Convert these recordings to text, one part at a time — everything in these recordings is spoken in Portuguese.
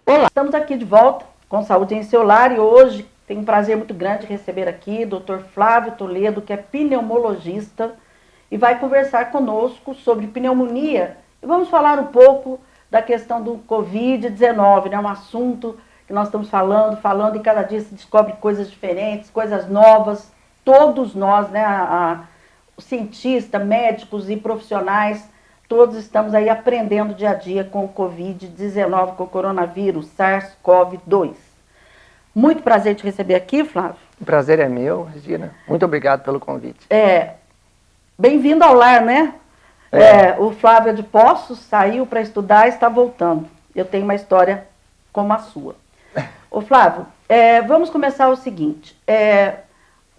Olá, estamos aqui de volta com Saúde em Seu Lar e hoje tenho um prazer muito grande receber aqui o Dr. Flávio Toledo, que é pneumologista e vai conversar conosco sobre pneumonia e vamos falar um pouco da questão do Covid-19, né? Um assunto que nós estamos falando e cada dia se descobre coisas diferentes, coisas novas, todos nós, né? Os cientistas, médicos e profissionais, todos estamos aí aprendendo dia a dia com o Covid-19, com o coronavírus, SARS-CoV-2. Muito prazer te receber aqui, Flávio. O prazer é meu, Regina. Muito obrigado pelo convite. Bem-vindo ao lar, né? O Flávio é de Poços, saiu para estudar e está voltando. Eu tenho uma história como a sua. Ô Flávio, vamos começar o seguinte.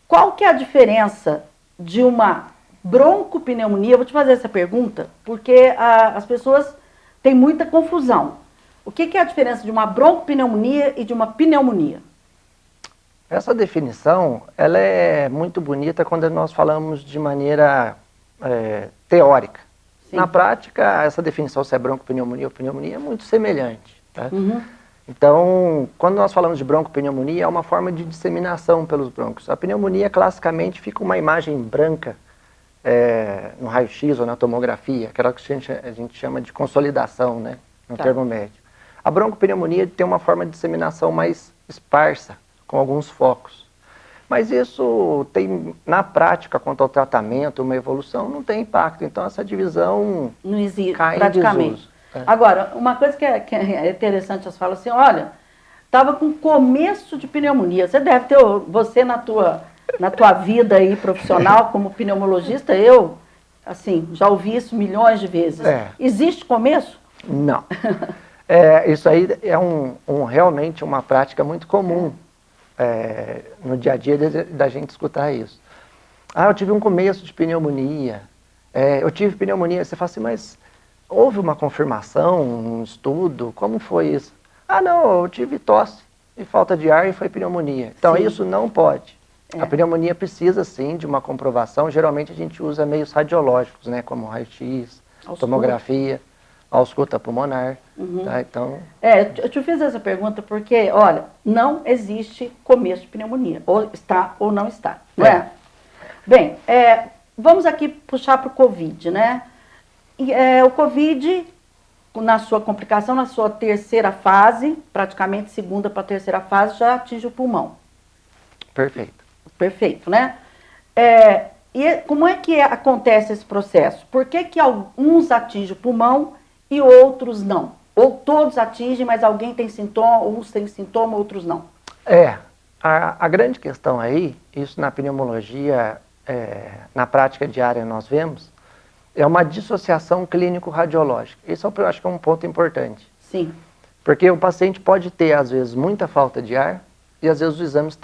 Qual que é a diferença de uma broncopneumonia? Eu vou te fazer essa pergunta, porque as pessoas têm muita confusão. O que é a diferença de uma broncopneumonia e de uma pneumonia? Essa definição, ela é muito bonita quando nós falamos de maneira teórica. Sim. Na prática, essa definição, se é broncopneumonia ou pneumonia, é muito semelhante. Tá? Uhum. Então, quando nós falamos de broncopneumonia, é uma forma de disseminação pelos brônquios. A pneumonia, classicamente, fica uma imagem branca no raio-x ou na tomografia, aquela que a gente chama de consolidação, né, no termo médico. A broncopneumonia tem uma forma de disseminação mais esparsa, com alguns focos. Mas isso tem, na prática, quanto ao tratamento, uma evolução, não tem impacto. Então, essa divisão não existe, cai praticamente. em desuso. Agora, uma coisa que é interessante, você fala assim, olha, estava com começo de pneumonia. Você deve ter, você na tua vida aí profissional como pneumologista, eu, assim, já ouvi isso milhões de vezes. Existe começo? Não. Isso aí é realmente uma prática muito comum no dia a dia da gente escutar isso. Eu tive um começo de pneumonia, eu tive pneumonia. Você fala assim, mas houve uma confirmação, um estudo, como foi isso? Não, eu tive tosse e falta de ar e foi pneumonia. Então, sim, isso não pode. A pneumonia precisa, sim, de uma comprovação. Geralmente, a gente usa meios radiológicos, né, como raio-x, tomografia, ausculta pulmonar. Uhum. Tá? Então... eu te fiz essa pergunta porque, olha, não existe começo de pneumonia. Ou está ou não está. Não é? Bem, vamos aqui puxar para o Covid, né? O Covid, na sua complicação, na sua terceira fase, praticamente segunda para terceira fase, já atinge o pulmão. Perfeito. Perfeito, né? E como é que acontece esse processo? Por que alguns atingem o pulmão e outros não? Ou todos atingem, mas alguém tem sintoma, uns têm sintoma, outros não? A grande questão aí, isso na pneumologia, na prática diária nós vemos, é uma dissociação clínico-radiológica. Isso eu acho que é um ponto importante. Sim. Porque o paciente pode ter, às vezes, muita falta de ar e, às vezes, os exames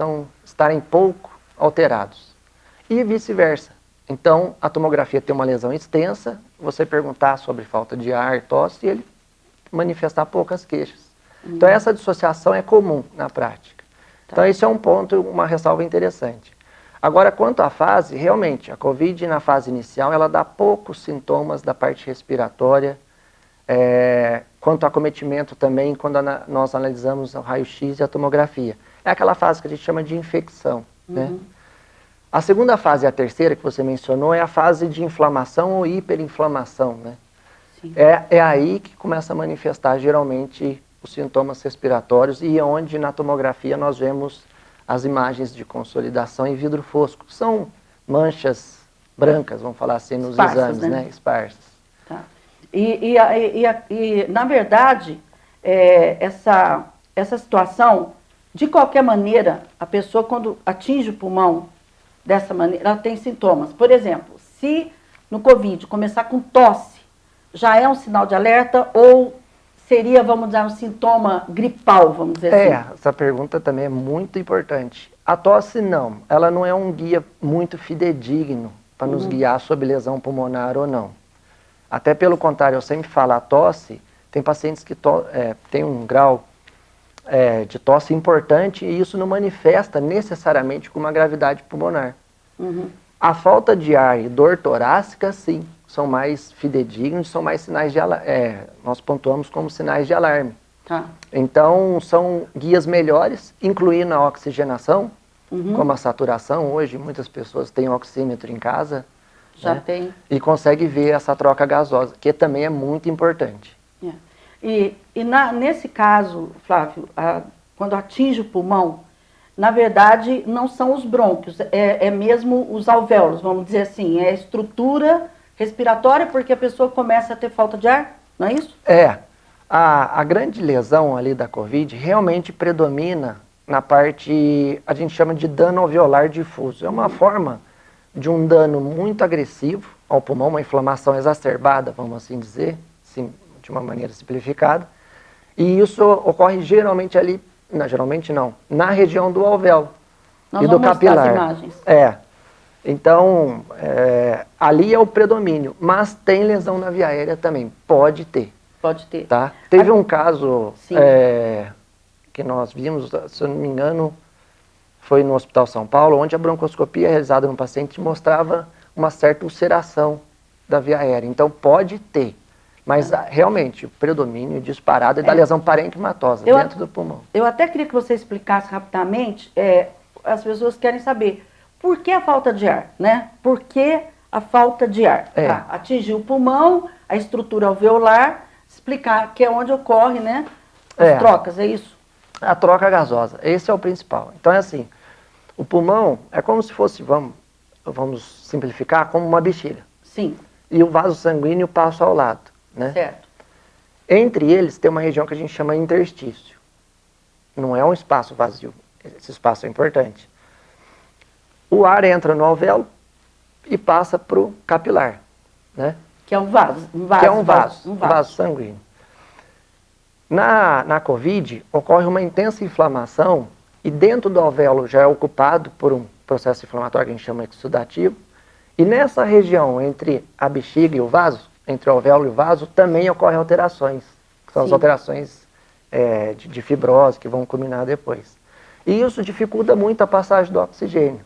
estarem pouco alterados. E vice-versa. Então, a tomografia tem uma lesão extensa, você perguntar sobre falta de ar, tosse, e ele manifestar poucas queixas. Então, essa dissociação é comum na prática. Então, esse é um ponto, uma ressalva interessante. Agora, quanto à fase, realmente, a Covid na fase inicial, ela dá poucos sintomas da parte respiratória. Quanto ao acometimento também, quando nós analisamos o raio-x e a tomografia. É aquela fase que a gente chama de infecção. Né? A segunda fase, a terceira que você mencionou, é a fase de inflamação ou hiperinflamação. Né? É aí que começa a manifestar, geralmente, os sintomas respiratórios e onde na tomografia nós vemos as imagens de consolidação em vidro fosco. São manchas brancas, vamos falar assim, nos exames, né? Esparsas. Tá. E, na verdade, essa situação, de qualquer maneira, a pessoa quando atinge o pulmão dessa maneira, ela tem sintomas. Por exemplo, se no Covid começar com tosse, já é um sinal de alerta ou seria, vamos dizer, um sintoma gripal, vamos dizer assim? Essa pergunta também é muito importante. A tosse não, ela não é um guia muito fidedigno para nos guiar sobre lesão pulmonar ou não. Até pelo contrário, eu sempre falo, a tosse, tem pacientes que têm um grau de tosse importante e isso não manifesta necessariamente com uma gravidade pulmonar. A falta de ar e dor torácica, sim, são mais fidedignos, são mais sinais de alarme, nós pontuamos como sinais de alarme. Tá. Então, são guias melhores, incluindo a oxigenação, como a saturação. Hoje, muitas pessoas têm oxímetro em casa. Já né? tem. E consegue ver essa troca gasosa, que também é muito importante. Nesse caso, Flávio, quando atinge o pulmão, na verdade, não são os brônquios, é mesmo os alvéolos, vamos dizer assim, é a estrutura respiratória, porque a pessoa começa a ter falta de ar, não é isso? A grande lesão ali da Covid realmente predomina na parte, a gente chama de dano alveolar difuso. É uma forma de um dano muito agressivo ao pulmão, uma inflamação exacerbada, vamos assim dizer, de uma maneira simplificada. E isso ocorre geralmente ali, geralmente não, na região do alvéolo e do capilar. As imagens. Então, ali é o predomínio, mas tem lesão na via aérea também, pode ter. Pode ter. Tá? Teve um caso que nós vimos, se eu não me engano, foi no Hospital São Paulo, onde a broncoscopia realizada no paciente mostrava uma certa ulceração da via aérea. Então, pode ter. Mas, realmente, o predomínio disparado é da lesão parenquimatosa dentro do pulmão. Eu até queria que você explicasse rapidamente, as pessoas querem saber, por que a falta de ar, né? Por que a falta de ar? Atingir o pulmão, a estrutura alveolar, explicar que é onde ocorre, né, as trocas, é isso? A troca gasosa, esse é o principal. Então, é assim, o pulmão é como se fosse, vamos simplificar, como uma bexiga. Sim. E o vaso sanguíneo passa ao lado, né? Certo. Entre eles tem uma região que a gente chama interstício. Não é um espaço vazio, esse espaço é importante. O ar entra no alvéolo e passa para o capilar, né? Que é um vaso. Que é um vaso sanguíneo. Na Covid, ocorre uma intensa inflamação e dentro do alvéolo já é ocupado por um processo inflamatório que a gente chama exudativo. E nessa região entre a bexiga e o vaso, entre o alvéolo e o vaso, também ocorrem alterações, que são as alterações de fibrose que vão culminar depois. E isso dificulta muito a passagem do oxigênio.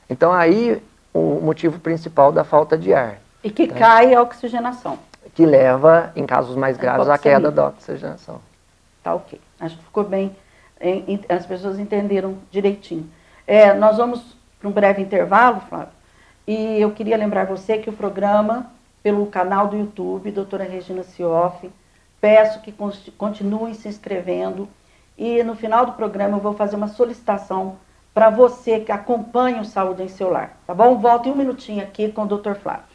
Então aí o motivo principal da falta de ar. E que cai a oxigenação. Que leva, em casos mais graves, à queda da oxigenação. Tá ok. Acho que ficou bem, as pessoas entenderam direitinho. Nós vamos para um breve intervalo, Flávio, e eu queria lembrar você que o programa, pelo canal do YouTube, doutora Regina Cioff, peço que continuem se inscrevendo e no final do programa eu vou fazer uma solicitação para você que acompanha o Saúde em Seu Lar, tá bom? Volto em um minutinho aqui com o Dr. Flávio.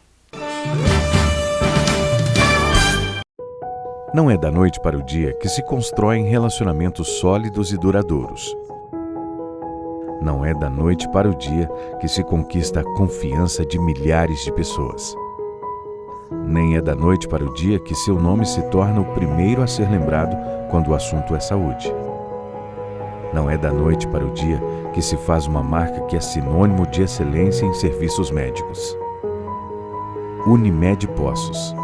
Não é da noite para o dia que se constroem relacionamentos sólidos e duradouros. Não é da noite para o dia que se conquista a confiança de milhares de pessoas. Nem é da noite para o dia que seu nome se torna o primeiro a ser lembrado quando o assunto é saúde. Não é da noite para o dia que se faz uma marca que é sinônimo de excelência em serviços médicos. Unimed Poços,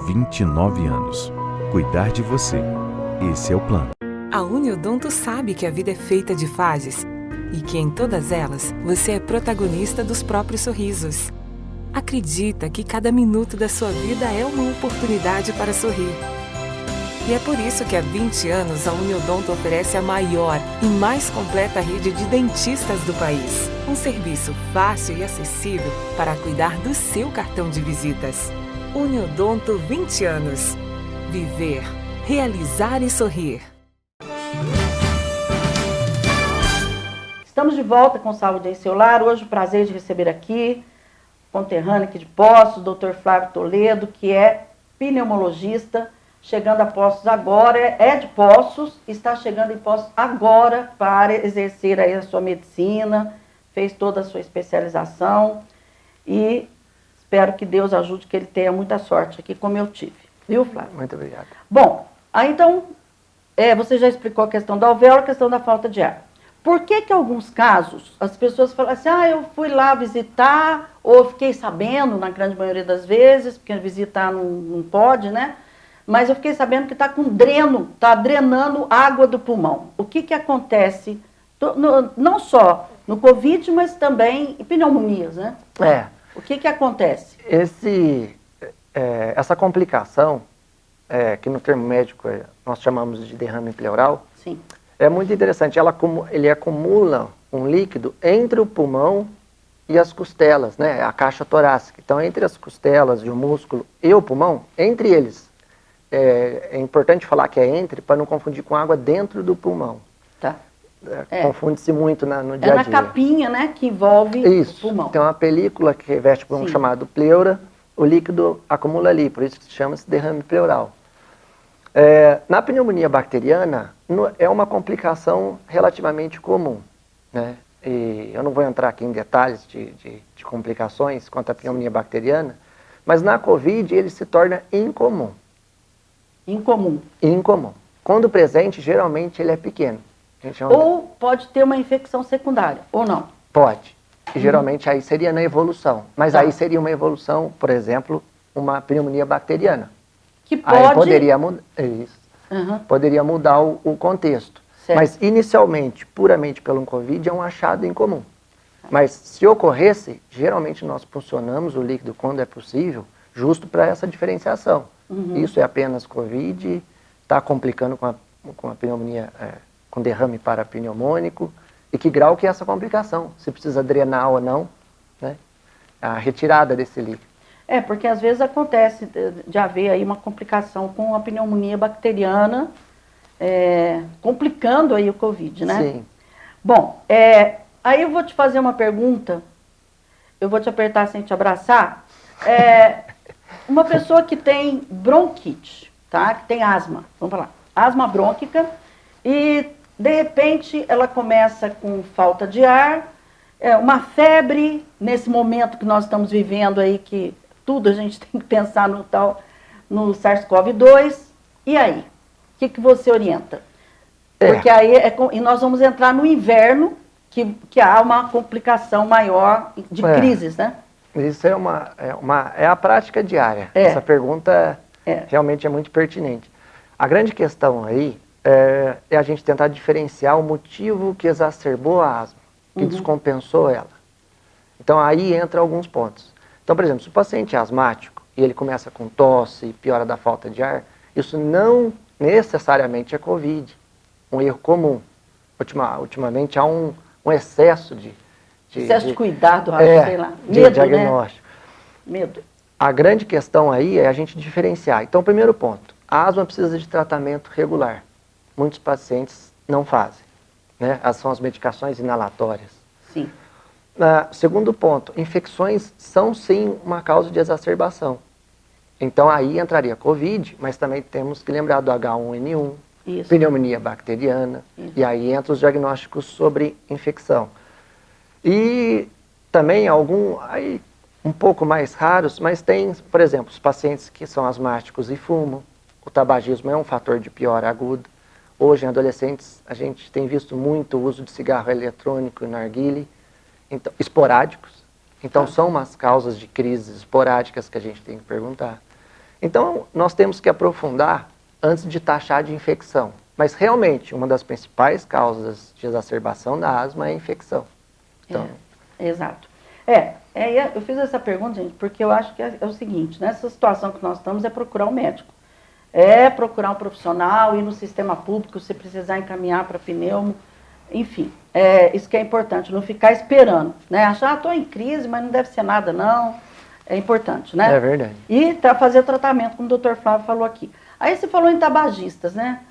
29 anos. Cuidar de você. Esse é o plano. A Uniodonto sabe que a vida é feita de fases e que em todas elas você é protagonista dos próprios sorrisos. Acredita que cada minuto da sua vida é uma oportunidade para sorrir. E é por isso que há 20 anos a Uniodonto oferece a maior e mais completa rede de dentistas do país. Um serviço fácil e acessível para cuidar do seu cartão de visitas. Uniodonto 20 anos. Viver, realizar e sorrir. Estamos de volta com Saúde em Seu Lar. Hoje o prazer de receber aqui, conterrâneo aqui de Poços, Dr. Flávio Toledo, que é pneumologista, chegando a Poços agora, é de Poços, está chegando em Poços agora para exercer aí a sua medicina, fez toda a sua especialização e espero que Deus ajude, que ele tenha muita sorte aqui como eu tive. Viu, Flávio? Muito obrigado. Bom, aí então, você já explicou a questão da alvéola, a questão da falta de ar. Por que que em alguns casos as pessoas falam assim, eu fui lá visitar, ou fiquei sabendo, na grande maioria das vezes, porque visitar não pode, né? Mas eu fiquei sabendo que está com dreno, está drenando água do pulmão. O que que acontece, não só no Covid, mas também em pneumonias, né? O que que acontece? Essa complicação, que no termo médico nós chamamos de derrame pleural, Sim. é muito interessante. Ele acumula um líquido entre o pulmão e as costelas, né? A caixa torácica. Então, entre as costelas e o músculo e o pulmão, entre eles, é importante falar que é entre, para não confundir com água dentro do pulmão. Tá. Confunde-se muito no dia a na dia. capinha, né, que envolve Isso. o pulmão. Tem uma película que reveste o pulmão Sim. chamado pleura, o líquido acumula ali, por isso que chama-se derrame pleural. Na pneumonia bacteriana, é uma complicação relativamente comum, né? E eu não vou entrar aqui em detalhes de complicações quanto à pneumonia bacteriana, mas na COVID ele se torna incomum. Incomum. Incomum. Quando presente, geralmente ele é pequeno. Ou pode ter uma infecção secundária, ou não? Pode. E geralmente aí seria na evolução. Mas aí seria uma evolução, por exemplo, uma pneumonia bacteriana. Que pode... Aí poderia mudar. Isso. Uhum. Poderia mudar o contexto. Certo. Mas inicialmente, puramente pelo Covid, é um achado incomum. Mas se ocorresse, geralmente nós funcionamos o líquido quando é possível, justo para essa diferenciação. Isso é apenas Covid, está complicando com a pneumonia, com derrame parapneumônico, e que grau que é essa complicação, se precisa drenar ou não, né? A retirada desse líquido. Porque às vezes acontece de haver aí uma complicação com a pneumonia bacteriana, complicando aí o Covid, né? Sim. Bom, aí eu vou te fazer uma pergunta, eu vou te apertar sem te abraçar. Uma pessoa que tem bronquite, tá? Que tem asma, vamos falar, asma brônquica, e de repente ela começa com falta de ar, uma febre, nesse momento que nós estamos vivendo aí, que tudo a gente tem que pensar no SARS-CoV-2, e aí? O que você orienta? Porque aí e nós vamos entrar no inverno, que há uma complicação maior de crises, né? Isso é a prática diária. Essa pergunta realmente é muito pertinente. A grande questão aí é a gente tentar diferenciar o motivo que exacerbou a asma, que descompensou ela. Então aí entra alguns pontos. Então, por exemplo, se o paciente é asmático e ele começa com tosse, piora da falta de ar, isso não necessariamente é Covid, um erro comum. Ultimamente há um excesso de cuidado, sei lá, de medo, diagnóstico. Né? Medo. A grande questão aí é a gente diferenciar. Então, primeiro ponto, a asma precisa de tratamento regular. Muitos pacientes não fazem, né? São as medicações inalatórias. Sim. Segundo ponto, infecções são sim uma causa de exacerbação. Então aí entraria Covid, mas também temos que lembrar do H1N1, Isso. pneumonia bacteriana, e aí entra os diagnósticos sobre infecção. E também aí um pouco mais raros, mas tem, por exemplo, os pacientes que são asmáticos e fumam. O tabagismo é um fator de piora aguda. Hoje, em adolescentes, a gente tem visto muito o uso de cigarro eletrônico e narguilé, então, esporádicos. Então, são umas causas de crises esporádicas que a gente tem que perguntar. Então, nós temos que aprofundar antes de taxar de infecção. Mas, realmente, uma das principais causas de exacerbação da asma é a infecção. Então... Exato. Eu fiz essa pergunta, gente, porque eu acho que é o seguinte, nessa situação que nós estamos, é procurar um médico. Procurar um profissional, ir no sistema público, se precisar encaminhar para pneumo, enfim. Isso que é importante, não ficar esperando, né? Achar, estou em crise, mas não deve ser nada, não. É importante, né? É verdade. E fazer tratamento, como o Dr. Flávio falou aqui. Aí você falou em tabagistas, né?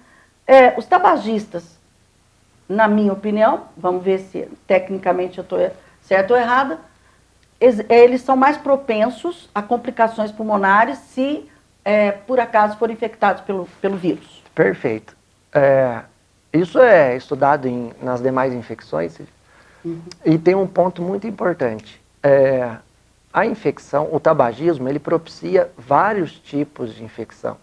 Os tabagistas, na minha opinião, vamos ver se tecnicamente eu estou certo ou errada, eles são mais propensos a complicações pulmonares se, por acaso, forem infectados pelo vírus. Perfeito. Isso é estudado nas demais infecções, e tem um ponto muito importante. A infecção, o tabagismo, ele propicia vários tipos de infecção.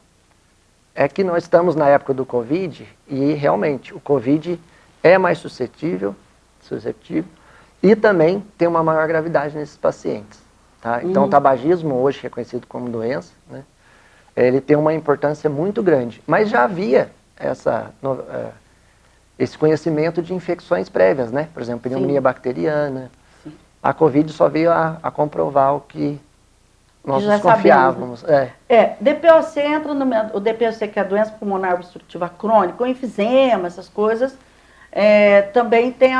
É que nós estamos na época do Covid, e realmente o Covid é mais suscetível, e também tem uma maior gravidade nesses pacientes. Tá? Então, o tabagismo, hoje reconhecido como doença, né, ele tem uma importância muito grande. Mas já havia esse conhecimento de infecções prévias, né? Por exemplo, pneumonia bacteriana. Sim. A Covid só veio a comprovar o nós já desconfiávamos. Sabemos, né? DPOC entra o DPOC, que é a doença pulmonar obstrutiva crônica, o enfisema, essas coisas, também tem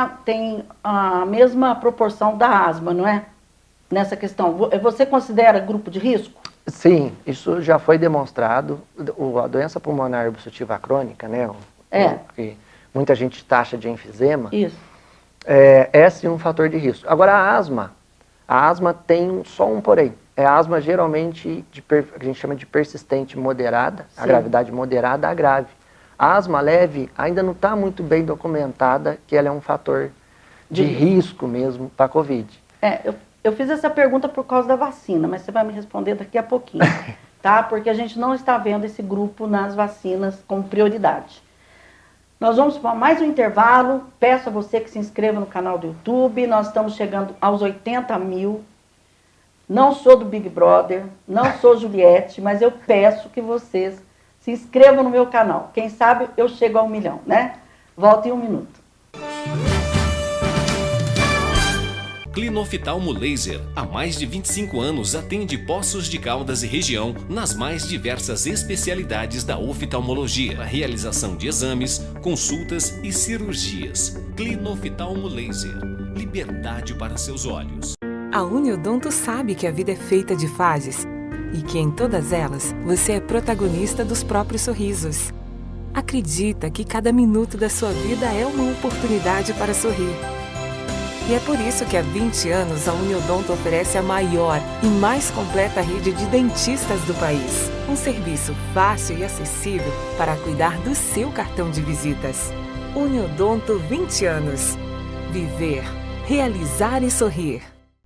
a mesma proporção da asma, não é? Nessa questão. Você considera grupo de risco? Sim, isso já foi demonstrado. A doença pulmonar obstrutiva crônica, né? Que muita gente taxa de enfisema. Isso. É sim um fator de risco. Agora, a asma tem só um porém. É a asma geralmente, a gente chama de persistente moderada, a gravidade moderada a grave. A asma leve ainda não está muito bem documentada que ela é um fator de risco mesmo para a Covid. Eu fiz essa pergunta por causa da vacina, mas você vai me responder daqui a pouquinho, tá? Porque a gente não está vendo esse grupo nas vacinas como prioridade. Nós vamos para mais um intervalo. Peço a você que se inscreva no canal do YouTube. Nós estamos chegando aos 80 mil. Não sou do Big Brother, não sou Juliette, mas eu peço que vocês se inscrevam no meu canal. Quem sabe eu chego a 1 milhão, né? Volto em 1 minuto. Clinoftalmo Laser, há mais de 25 anos atende Poços de Caldas e região nas mais diversas especialidades da oftalmologia, a realização de exames, consultas e cirurgias. Clinoftalmo Laser, liberdade para seus olhos. A Uniodonto sabe que a vida é feita de fases e que em todas elas você é protagonista dos próprios sorrisos. Acredita que cada minuto da sua vida é uma oportunidade para sorrir. E é por isso que há 20 anos a Uniodonto oferece a maior e mais completa rede de dentistas do país. Um serviço fácil e acessível para cuidar do seu cartão de visitas. Uniodonto 20 anos. Viver, realizar e sorrir.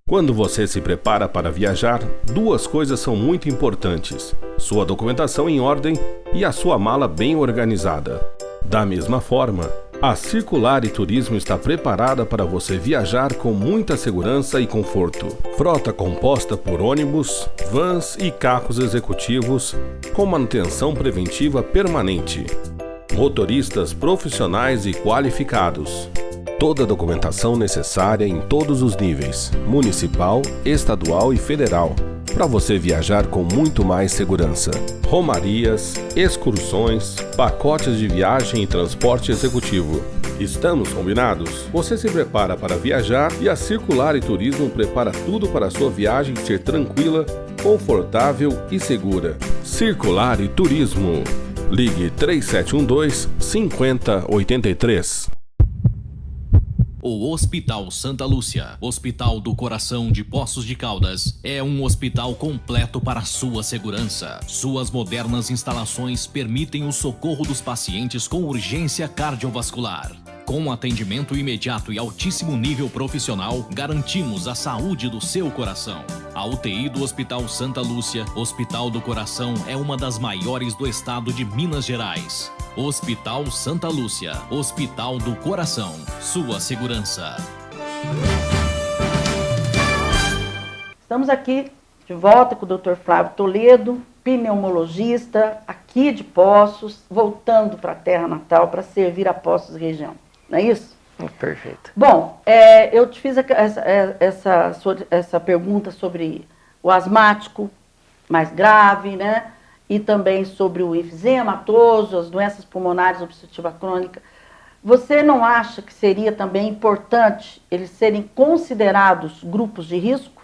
Quando você se prepara para viajar, duas coisas são muito importantes: sua documentação em ordem e a sua mala bem organizada. Da mesma forma, a Circular e Turismo está preparada para você viajar com muita segurança e conforto. Frota composta por ônibus, vans e carros executivos com manutenção preventiva permanente. Motoristas profissionais e qualificados. Toda a documentação necessária em todos os níveis, municipal, estadual e federal, para você viajar com muito mais segurança. Romarias, excursões, pacotes de viagem e transporte executivo. Estamos combinados? Você se prepara para viajar e a Circular e Turismo prepara tudo para a sua viagem ser tranquila, confortável e segura. Circular e Turismo. Ligue 3712-5083. O Hospital Santa Lúcia, Hospital do Coração de Poços de Caldas, é um hospital completo para a sua segurança. Suas modernas instalações permitem o socorro dos pacientes com urgência cardiovascular. Com atendimento imediato e altíssimo nível profissional, garantimos a saúde do seu coração. A UTI do Hospital Santa Lúcia, Hospital do Coração, é uma das maiores do estado de Minas Gerais. Hospital Santa Lúcia, Hospital do Coração, sua segurança. Estamos aqui de volta com o Dr. Flávio Toledo, pneumologista, aqui de Poços, voltando para a terra natal para servir a Poços região. Não é isso? Perfeito. Bom, eu te fiz essa pergunta sobre o asmático mais grave, né? E também sobre o enfisema atoso, as doenças pulmonares obstrutiva crônica. Você não acha que seria também importante eles serem considerados grupos de risco?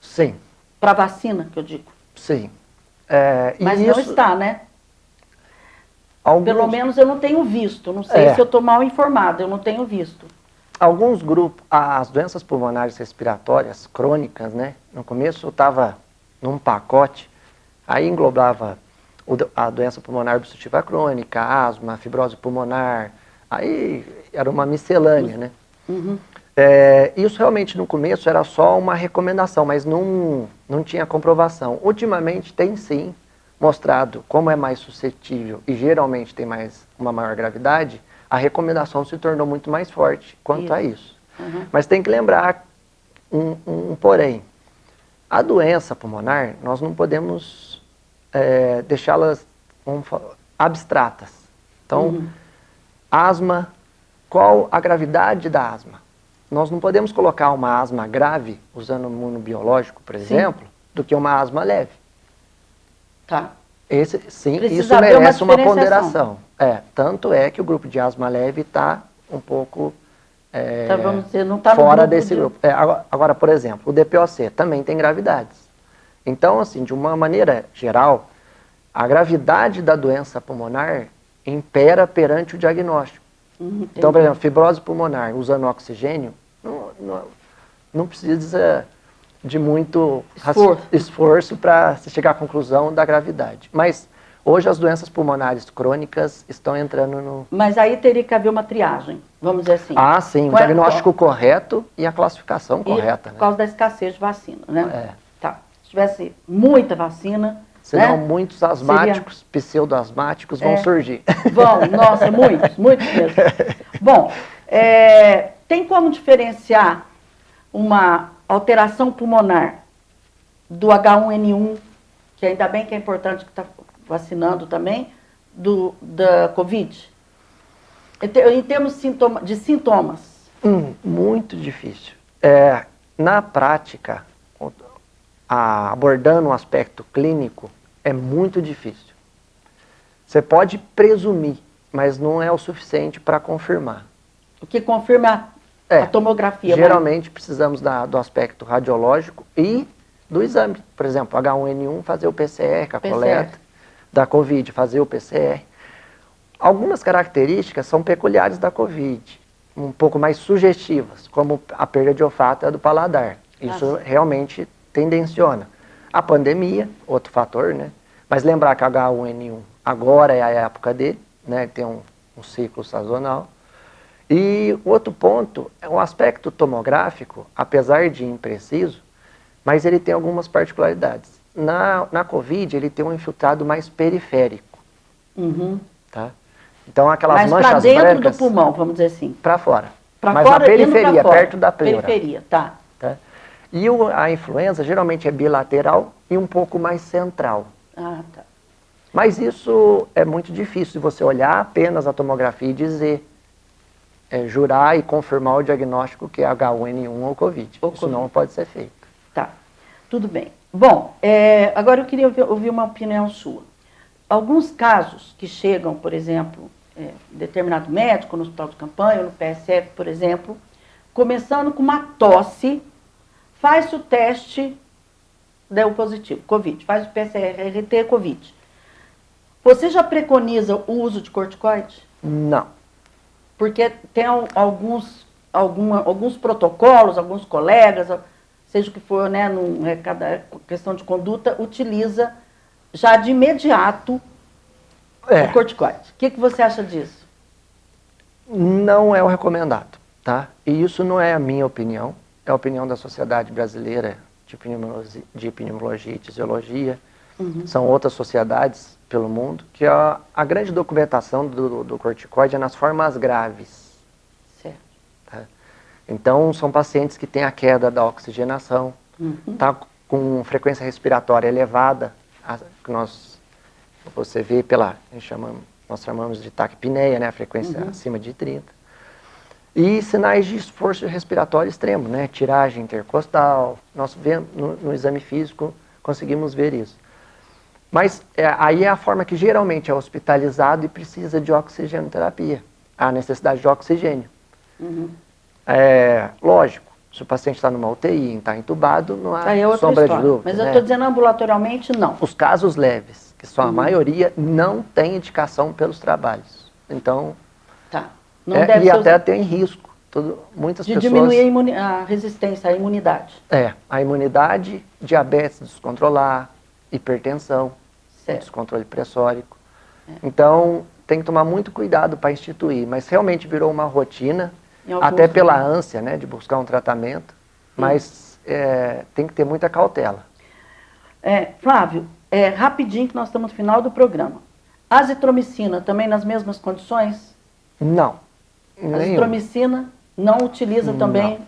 Sim. Para vacina, que eu digo. Sim. Mas não está, né? Pelo menos eu não tenho visto. Não sei se eu estou mal informada, eu não tenho visto. Alguns grupos, as doenças pulmonares respiratórias crônicas, né? No começo estava num pacote. Aí englobava a doença pulmonar obstrutiva crônica, a asma, a fibrose pulmonar, aí era uma miscelânea, né? Uhum. Isso realmente no começo era só uma recomendação, mas não tinha comprovação. Ultimamente tem sim mostrado como é mais suscetível e geralmente tem uma maior gravidade, a recomendação se tornou muito mais forte quanto a isso. Uhum. Mas tem que lembrar um porém. A doença pulmonar, nós não podemos deixá-las abstratas. Então, asma, qual a gravidade da asma? Nós não podemos colocar uma asma grave, usando imunobiológico, por exemplo, do que uma asma leve. Tá. Esse, sim, Precisa isso haver merece uma uma diferenciação. ponderação. Tanto é que o grupo de asma leve está um pouco Então, vamos dizer, não está no fora grupo desse grupo. Agora, por exemplo, o DPOC também tem gravidades. Então, assim, de uma maneira geral, a gravidade da doença pulmonar impera perante o diagnóstico. Então, por exemplo, fibrose pulmonar usando oxigênio, não precisa de muito esforço para se chegar à conclusão da gravidade. Mas hoje as doenças pulmonares crônicas estão entrando no... Mas aí teria que haver uma triagem, vamos dizer assim. Ah, sim, o diagnóstico correto e a classificação correta. Por causa da escassez de vacina, né? É. Tá. Se tivesse muita vacina... Senão né? muitos asmáticos, pseudo-asmáticos vão surgir. Vão, nossa, muitos mesmo. Bom, tem como diferenciar uma alteração pulmonar do H1N1, que ainda bem que é importante que está vacinando também, da Covid? Em termos de sintomas. Muito difícil. Na prática, abordando um aspecto clínico, é muito difícil. Você pode presumir, mas não é o suficiente para confirmar. O que confirma a tomografia? Geralmente precisamos do aspecto radiológico e do exame. Por exemplo, H1N1 fazer o PCR, a coleta da Covid, fazer o PCR. Algumas características são peculiares da Covid, um pouco mais sugestivas, como a perda de olfato e a do paladar. Isso realmente tendenciona. A pandemia, outro fator, né? Mas lembrar que a H1N1 agora é a época dele, né? Tem um ciclo sazonal. E outro ponto é o aspecto tomográfico, apesar de impreciso, mas ele tem algumas particularidades. Na Covid, ele tem um infiltrado mais periférico. Tá? Então, aquelas manchas brancas... Mas para dentro do pulmão, vamos dizer assim. Para fora. Mas fora, na periferia, perto da pleura. Periferia, tá. E a influenza geralmente é bilateral e um pouco mais central. Ah, tá. Mas isso é muito difícil de você olhar apenas a tomografia e dizer, jurar e confirmar o diagnóstico que é H1N1 ou Covid. Isso não pode ser feito. Tá, tudo bem. Bom, agora eu queria ouvir uma opinião sua. Alguns casos que chegam, por exemplo, determinado médico no hospital de campanha, no PSF, por exemplo, começando com uma tosse, faz o teste, deu positivo, Covid, faz o PCR-RT, Covid. Você já preconiza o uso de corticoide? Não. Porque tem alguns protocolos, alguns colegas, seja o que for, né, cada questão de conduta, utiliza já de imediato o corticoide. O que você acha disso? Não é o recomendado, tá? E isso não é a minha opinião. É a opinião da Sociedade Brasileira de Epidemiologia e Tisiologia. São outras sociedades pelo mundo, que a grande documentação do corticoide é nas formas graves. Certo. Tá? Então, são pacientes que têm a queda da oxigenação, tá com frequência respiratória elevada, que você vê nós chamamos de taquipneia, né, a frequência acima de 30. E sinais de esforço respiratório extremo, né? Tiragem intercostal. Nós vemos no exame físico, conseguimos ver isso. Mas aí é a forma que geralmente é hospitalizado e precisa de oxigenoterapia. A necessidade de oxigênio. Lógico, se o paciente está numa UTI, está entubado, não há sombra de dúvida. Mas eu estou dizendo ambulatorialmente, não. Os casos leves, que são a maioria, não tem indicação pelos trabalhos. Então... Tá. E até tem risco. Muitas pessoas... De diminuir a resistência, a imunidade. A imunidade, diabetes descontrolar, hipertensão, descontrole pressórico. Então, tem que tomar muito cuidado para instituir, mas realmente virou uma rotina, até pela ânsia, né, de buscar um tratamento, mas tem que ter muita cautela. Flávio, rapidinho que nós estamos no final do programa. Azitromicina também nas mesmas condições? Não. A azitromicina não utiliza também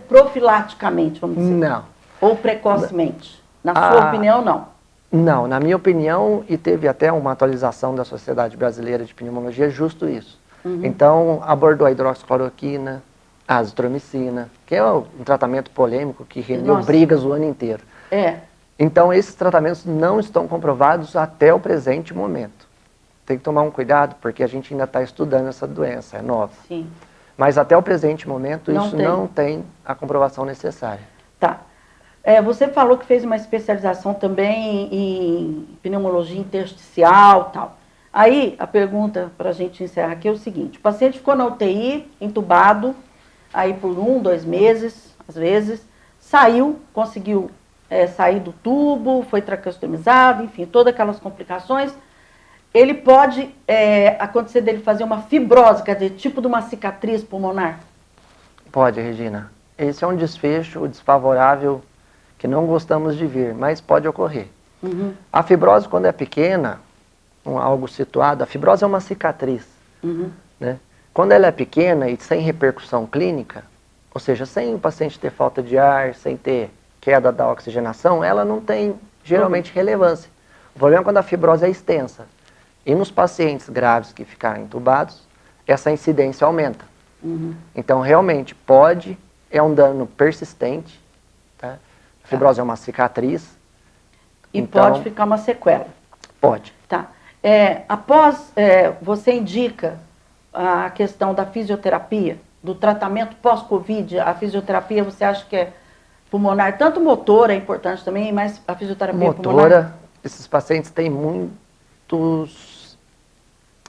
profilaticamente, vamos dizer? Não. Ou precocemente? Na sua opinião, não? Não, na minha opinião, e teve até uma atualização da Sociedade Brasileira de Pneumologia, é justo isso. Então, abordou a hidroxicloroquina, a azitromicina, que é um tratamento polêmico que rendeu brigas o ano inteiro. Então, esses tratamentos não estão comprovados até o presente momento. Tem que tomar um cuidado, porque a gente ainda está estudando essa doença, é nova. Sim. Mas até o presente momento, Não isso tem. não tem a comprovação necessária. Tá. Você falou que fez uma especialização também em pneumologia intersticial e tal. Aí, a pergunta para a gente encerrar aqui é o seguinte: o paciente ficou na UTI, entubado, aí por 1, 2 meses, às vezes, saiu, conseguiu sair do tubo, foi traqueostomizado, enfim, todas aquelas complicações. Ele pode acontecer dele fazer uma fibrose, quer dizer, tipo de uma cicatriz pulmonar? Pode, Regina. Esse é um desfecho desfavorável que não gostamos de ver, mas pode ocorrer. Uhum. A fibrose, quando é pequena, algo situado, a fibrose é uma cicatriz. Uhum. Né? Quando ela é pequena e sem repercussão clínica, ou seja, sem o paciente ter falta de ar, sem ter queda da oxigenação, ela não tem geralmente relevância. O problema é quando a fibrose é extensa. E nos pacientes graves que ficarem entubados, essa incidência aumenta. Uhum. Então, realmente, é um dano persistente. Tá? A fibrose é uma cicatriz. E então, pode ficar uma sequela. Pode. Tá. Após, você indica a questão da fisioterapia, do tratamento pós-Covid, a fisioterapia você acha que é pulmonar, tanto motora é importante também, mas a fisioterapia pulmonar? Motora, esses pacientes têm muitos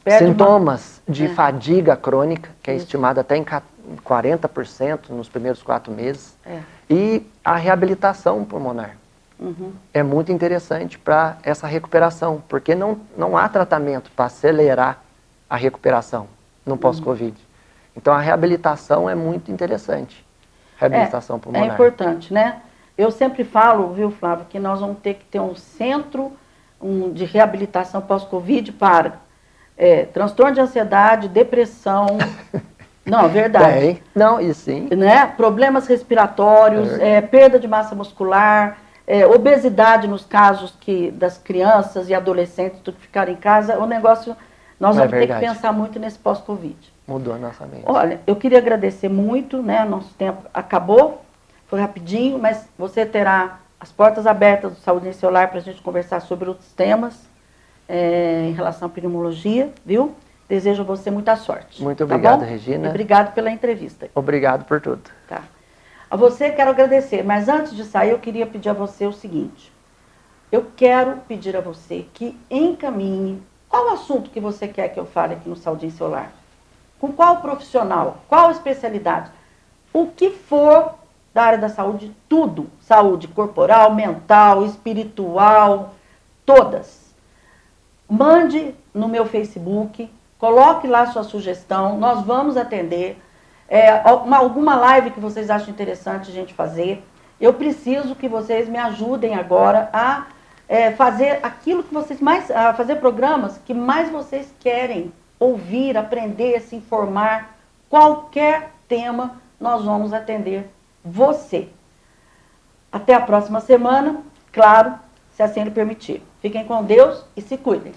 Perde sintomas de fadiga crônica, que é estimada até em 40% nos primeiros 4 meses. E a reabilitação pulmonar. Uhum. É muito interessante para essa recuperação, porque não há tratamento para acelerar a recuperação no pós-Covid. Então, a reabilitação é muito interessante. Reabilitação pulmonar. É importante, né? Eu sempre falo, viu, Flávio, que nós vamos ter que ter um centro de reabilitação pós-Covid para transtorno de ansiedade, depressão. Não, verdade. Não, e sim. Né? Problemas respiratórios, perda de massa muscular, obesidade nos casos das crianças e adolescentes que ficaram em casa. O negócio, nós vamos ter que pensar muito nesse pós-Covid. Mudou a nossa mente. Olha, eu queria agradecer muito, né? Nosso tempo acabou, foi rapidinho, mas você terá as portas abertas do Saúde em Celular para a gente conversar sobre outros temas em relação à pneumologia, viu? Desejo a você muita sorte. Muito obrigado, tá, Regina. E obrigado pela entrevista. Obrigado por tudo. Tá. A você quero agradecer, mas antes de sair eu queria pedir a você o seguinte. Eu quero pedir a você que encaminhe qual assunto que você quer que eu fale aqui no Saúde em Celular. Com qual profissional, qual especialidade. O que for da área da saúde, tudo. Saúde corporal, mental, espiritual, todas. Mande no meu Facebook, coloque lá sua sugestão, nós vamos atender. Alguma live que vocês acham interessante a gente fazer. Eu preciso que vocês me ajudem agora a fazer aquilo que vocês a fazer programas que mais vocês querem ouvir, aprender, se informar. Qualquer tema, nós vamos atender você. Até a próxima semana, claro, se assim ele permitir. Fiquem com Deus e se cuidem.